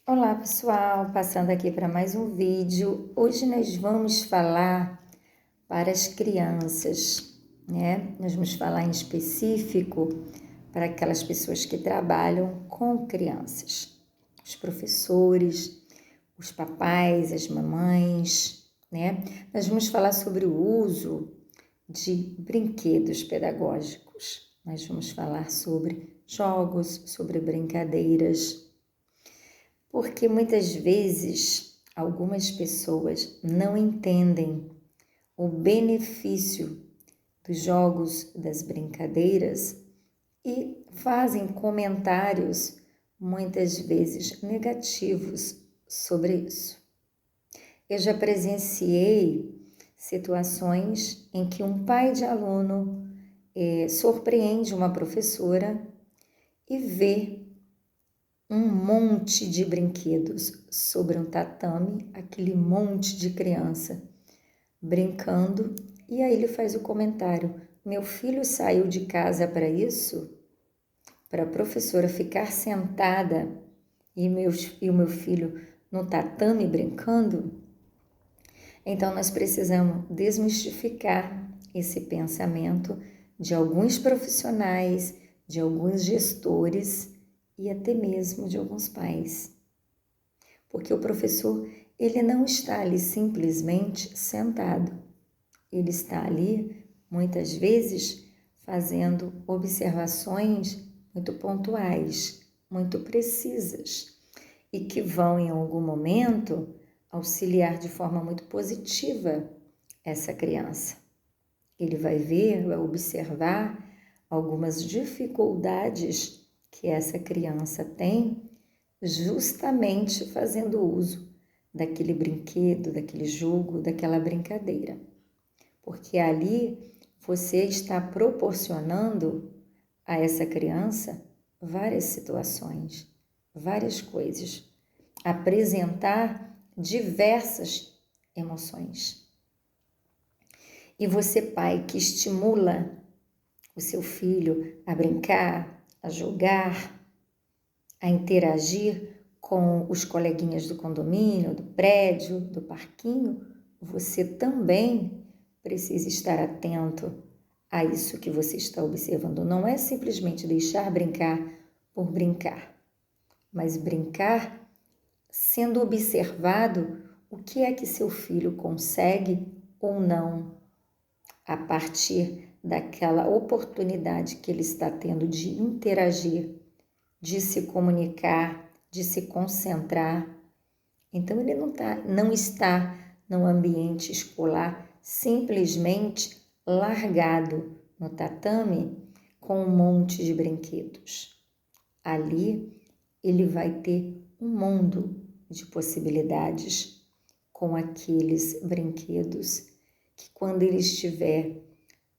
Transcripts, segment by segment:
Olá pessoal, passando aqui para mais um vídeo. Hoje nós vamos falar para as crianças, né? Nós vamos falar em específico para aquelas pessoas que trabalham com crianças, os professores, os papais, as mamães, né? Nós vamos falar sobre o uso de brinquedos pedagógicos. Nós vamos falar sobre jogos, sobre brincadeiras, porque muitas vezes algumas pessoas não entendem o benefício dos jogos, das brincadeiras e fazem comentários muitas vezes negativos sobre isso. Eu já presenciei situações em que um pai de aluno surpreende uma professora e vê um monte de brinquedos sobre um tatame, aquele monte de criança brincando, e aí ele faz o comentário: meu filho saiu de casa para isso? Para a professora ficar sentada e o meu filho no tatame brincando? Então nós precisamos desmistificar esse pensamento de alguns profissionais, de alguns gestores e até mesmo de alguns pais. Porque o professor, ele não está ali simplesmente sentado. Ele está ali, muitas vezes, fazendo observações muito pontuais, muito precisas e que vão, em algum momento, auxiliar de forma muito positiva essa criança. Ele vai ver, vai observar algumas dificuldades que essa criança tem, justamente fazendo uso daquele brinquedo, daquele jogo, daquela brincadeira. Porque ali você está proporcionando a essa criança várias situações, várias coisas, apresentar diversas emoções. E você, pai, que estimula o seu filho a brincar, a jogar, a interagir com os coleguinhas do condomínio, do prédio, do parquinho, você também precisa estar atento a isso que você está observando. Não é simplesmente deixar brincar por brincar, mas brincar sendo observado o que é que seu filho consegue ou não a partir daquela oportunidade que ele está tendo de interagir, de se comunicar, de se concentrar. Então ele não está no ambiente escolar simplesmente largado no tatame com um monte de brinquedos. Ali ele vai ter um mundo de possibilidades com aqueles brinquedos que, quando ele estiver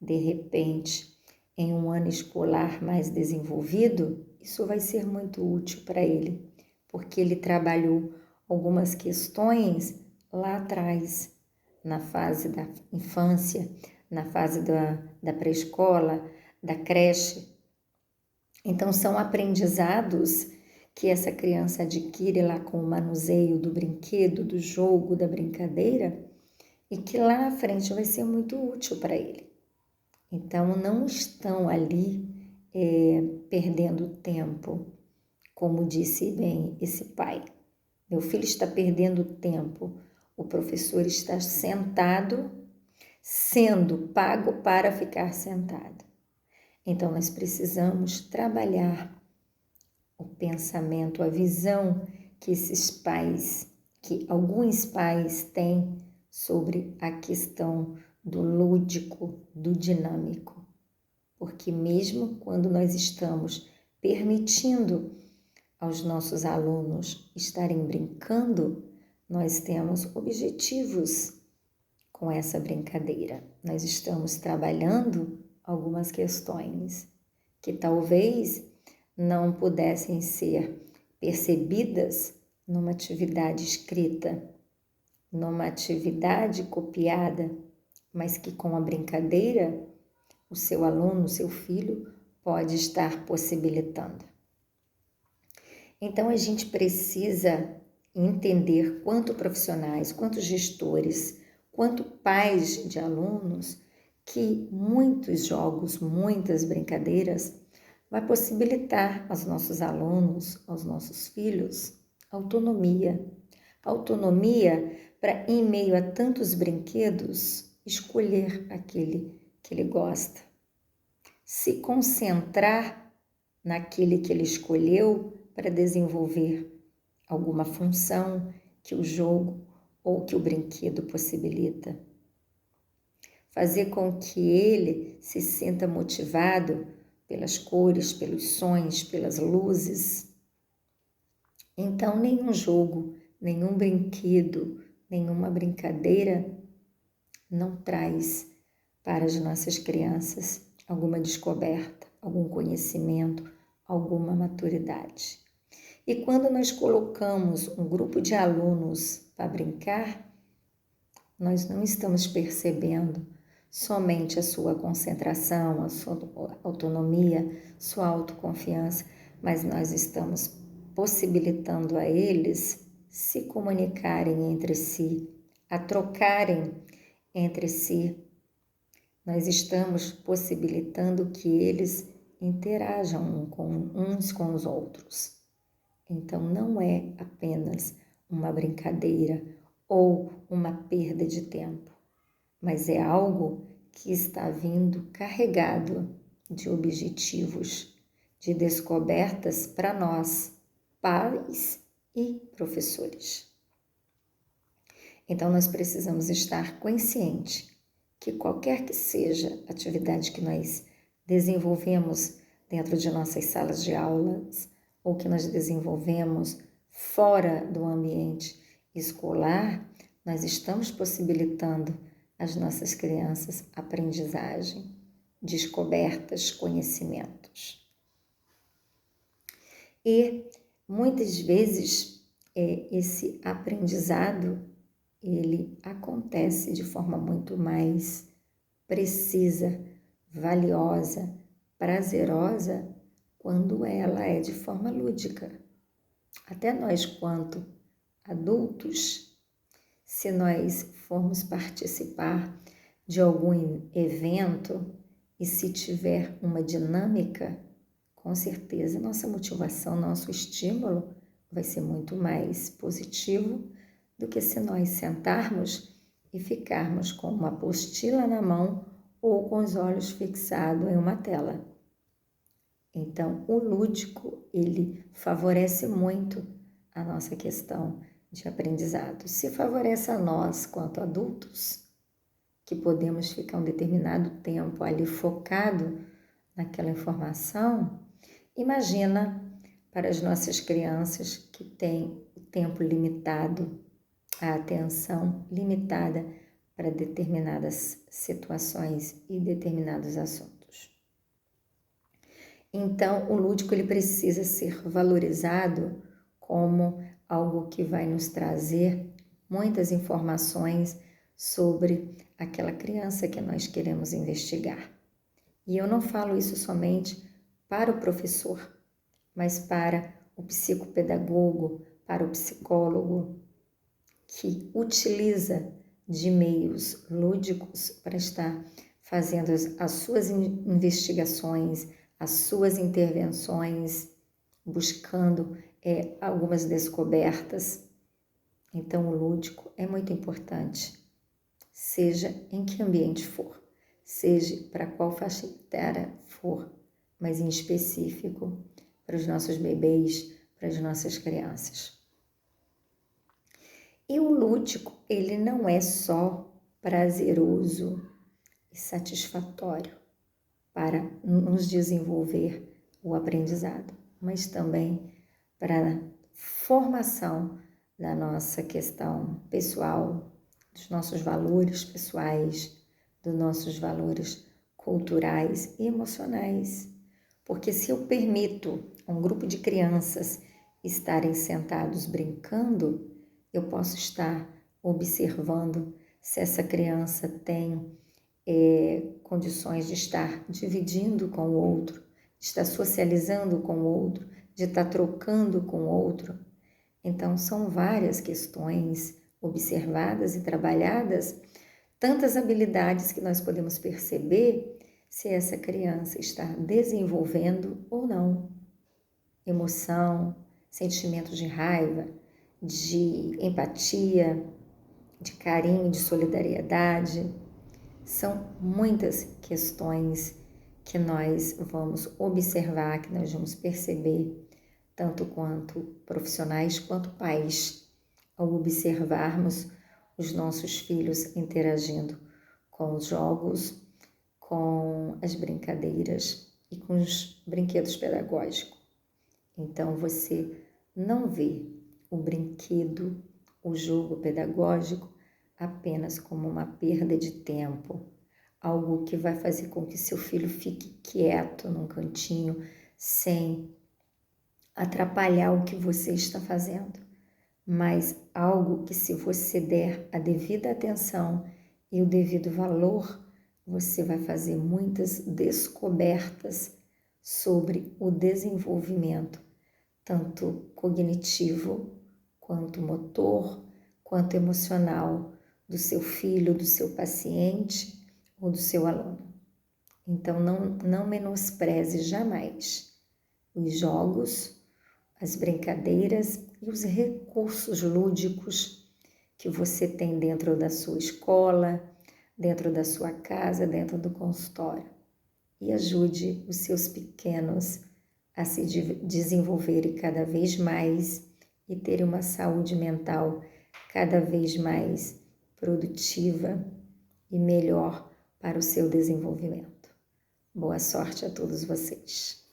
de repente em um ano escolar mais desenvolvido, isso vai ser muito útil para ele, porque ele trabalhou algumas questões lá atrás, na fase da infância, na fase da pré-escola, da creche. Então, são aprendizados que essa criança adquire lá com o manuseio do brinquedo, do jogo, da brincadeira, e que lá na frente vai ser muito útil para ele. Então, não estão ali perdendo tempo, como disse bem esse pai. Meu filho está perdendo tempo, o professor está sentado, sendo pago para ficar sentado. Então, nós precisamos trabalhar o pensamento, a visão que esses pais, que alguns pais têm sobre a questão do lúdico, do dinâmico. Porque mesmo quando nós estamos permitindo aos nossos alunos estarem brincando, nós temos objetivos com essa brincadeira. Nós estamos trabalhando algumas questões que talvez não pudessem ser percebidas numa atividade escrita, numa atividade copiada, mas que com a brincadeira o seu aluno, o seu filho, pode estar possibilitando. Então, a gente precisa entender quanto profissionais, quanto gestores, quanto pais de alunos, que muitos jogos, muitas brincadeiras vai possibilitar aos nossos alunos, aos nossos filhos, autonomia. Autonomia para, em meio a tantos brinquedos, escolher aquele que ele gosta. Se concentrar naquele que ele escolheu para desenvolver alguma função que o jogo ou que o brinquedo possibilita. Fazer com que ele se sinta motivado pelas cores, pelos sons, pelas luzes. Então, nenhum jogo, nenhum brinquedo, nenhuma brincadeira não traz para as nossas crianças alguma descoberta, algum conhecimento, alguma maturidade. E quando nós colocamos um grupo de alunos para brincar, nós não estamos percebendo somente a sua concentração, a sua autonomia, sua autoconfiança, mas nós estamos possibilitando a eles se comunicarem entre si, a trocarem entre si. Nós estamos possibilitando que eles interajam uns com os outros. Então, não é apenas uma brincadeira ou uma perda de tempo, mas é algo que está vindo carregado de objetivos, de descobertas para nós, pais e professores. Então, nós precisamos estar conscientes que qualquer que seja a atividade que nós desenvolvemos dentro de nossas salas de aulas ou que nós desenvolvemos fora do ambiente escolar, nós estamos possibilitando às nossas crianças aprendizagem, descobertas, conhecimentos. E muitas vezes esse aprendizado ele acontece de forma muito mais precisa, valiosa, prazerosa, quando ela é de forma lúdica. Até nós, quanto adultos, se nós formos participar de algum evento e se tiver uma dinâmica, com certeza nossa motivação, nosso estímulo vai ser muito mais positivo do que se nós sentarmos e ficarmos com uma apostila na mão ou com os olhos fixados em uma tela. Então, o lúdico, ele favorece muito a nossa questão de aprendizado. Se favorece a nós, quanto adultos, que podemos ficar um determinado tempo ali focado naquela informação, imagina para as nossas crianças que têm o tempo limitado, a atenção limitada para determinadas situações e determinados assuntos. Então, o lúdico ele precisa ser valorizado como algo que vai nos trazer muitas informações sobre aquela criança que nós queremos investigar. E eu não falo isso somente para o professor, mas para o psicopedagogo, para o psicólogo, que utiliza de meios lúdicos para estar fazendo as suas investigações, as suas intervenções, buscando algumas descobertas. Então, o lúdico é muito importante, seja em que ambiente for, seja para qual faixa etária for, mas em específico para os nossos bebês, para as nossas crianças. E o lúdico, ele não é só prazeroso e satisfatório para nos desenvolver o aprendizado, mas também para a formação da nossa questão pessoal, dos nossos valores pessoais, dos nossos valores culturais e emocionais. Porque se eu permito a um grupo de crianças estarem sentados brincando, eu posso estar observando se essa criança tem condições de estar dividindo com o outro, de estar socializando com o outro, de estar trocando com o outro. Então, são várias questões observadas e trabalhadas, tantas habilidades que nós podemos perceber se essa criança está desenvolvendo ou não. Emoção, sentimento de raiva, de empatia, de carinho, de solidariedade. São muitas questões que nós vamos observar, que nós vamos perceber, tanto quanto profissionais quanto pais, ao observarmos os nossos filhos interagindo com os jogos, com as brincadeiras e com os brinquedos pedagógicos. Então, você não vê o brinquedo, o jogo pedagógico apenas como uma perda de tempo, algo que vai fazer com que seu filho fique quieto num cantinho, sem atrapalhar o que você está fazendo, mas algo que, se você der a devida atenção e o devido valor, você vai fazer muitas descobertas sobre o desenvolvimento, tanto cognitivo, quanto motor, quanto emocional do seu filho, do seu paciente ou do seu aluno. Então, não menospreze jamais os jogos, as brincadeiras e os recursos lúdicos que você tem dentro da sua escola, dentro da sua casa, dentro do consultório. E ajude os seus pequenos a se desenvolverem cada vez mais e ter uma saúde mental cada vez mais produtiva e melhor para o seu desenvolvimento. Boa sorte a todos vocês.